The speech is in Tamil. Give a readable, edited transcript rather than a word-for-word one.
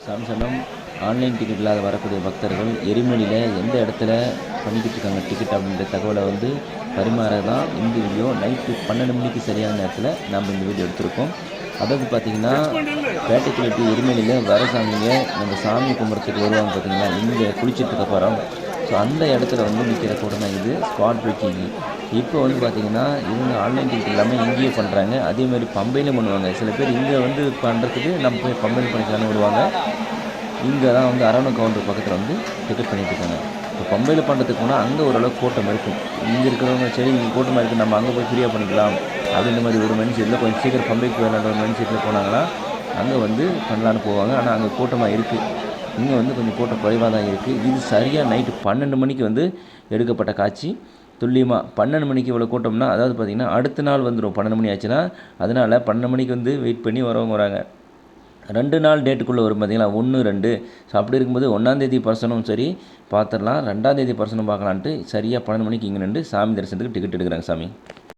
சாமி சொன்னோம். ஆன்லைன் டிக்கெட் இல்லாத வரக்கூடிய பக்தர்கள் எரிமலையில் எந்த இடத்துல பண்ணிக்கிட்டு இருக்காங்க டிக்கெட் அப்படின்ற தகவலை வந்து பரிமாற தான் இந்த வீடியோ. நைட்டு 12 மணிக்கு சரியான நேரத்தில் நாம் இந்த வீடியோ எடுத்திருக்கோம். அதாவது பார்த்திங்கன்னா பேட்டைக்குள்ளே டு எரிமலையில் வர சாமிங்க நம்ம சாமி கும்பிட்றதுக்கு வருவாங்க பார்த்திங்களா, இங்கே குளிச்சதுக்கு அப்புறம். ஸோ அந்த இடத்துல வந்து நிற்கிற கூட்டம் தான் இது ஸ்பாட் புக்கிங். இப்போ வந்து பார்த்திங்கன்னா இவங்க ஆன்லைன் டிக்கெட் இல்லாமல் இங்கேயே பண்ணுறாங்க. அதேமாதிரி பம்பையிலும் பண்ணுவாங்க. சில பேர் இங்கே வந்து பண்ணுறதுக்கு நம்ம போய் பம்பையில் பண்ணிக்கலான்னு வருவாங்க. இங்கே தான் வந்து அரவணை கவுண்டர் பக்கத்தில் வந்து டிக்கெட் பண்ணிகிட்டு இருக்காங்க. இப்போ பம்பையில் பண்ணுறதுக்கு போனால் அங்கே ஓரளவுக்கு கூட்டம் இருக்கும். இங்கே இருக்கிறவங்க சரி இங்கே கூட்டமாக இருக்குது, நம்ம அங்கே போய் ஃப்ரீயாக பண்ணிக்கலாம் அப்படின்ற மாதிரி ஒரு மைண்ட் செட்டில் கொஞ்சம் சீக்கிரம் பம்பைக்கு போயிடலான்ற ஒரு மைண்ட் செட்டில் போனாங்கன்னா அங்கே வந்து பண்ணலான்னு போவாங்க. ஆனால் அங்கே கூட்டமாக இருக்குது. இங்கே வந்து கொஞ்சம் கூட்டம் குறைவாக தான் இருக்குது. இது சரியாக நைட்டு 12 மணிக்கு வந்து எடுக்கப்பட்ட காட்சி. துல்லியமாக 12 மணிக்கு இவ்வளோ கூட்டம்னா, அதாவது பார்த்திங்கன்னா அடுத்த நாள் வந்துடும் 12 மணி ஆச்சுன்னா. அதனால் 12 மணிக்கு வந்து வெயிட் பண்ணி வரவங்க வராங்க. 2 நாள் டேட்டுக்குள்ளே வரும் பார்த்திங்களா, 1, 2. ஸோ அப்படி இருக்கும்போது 1ஆந்தேதி பர்சனும் சரி பார்த்துடலாம், 2ஆந்தேதி பர்சனும் பார்க்கலான்ட்டு சரியாக 12 மணிக்கு இங்கே நின்று சாமி தரிசனத்துக்கு டிக்கெட் எடுக்கிறாங்க சாமி.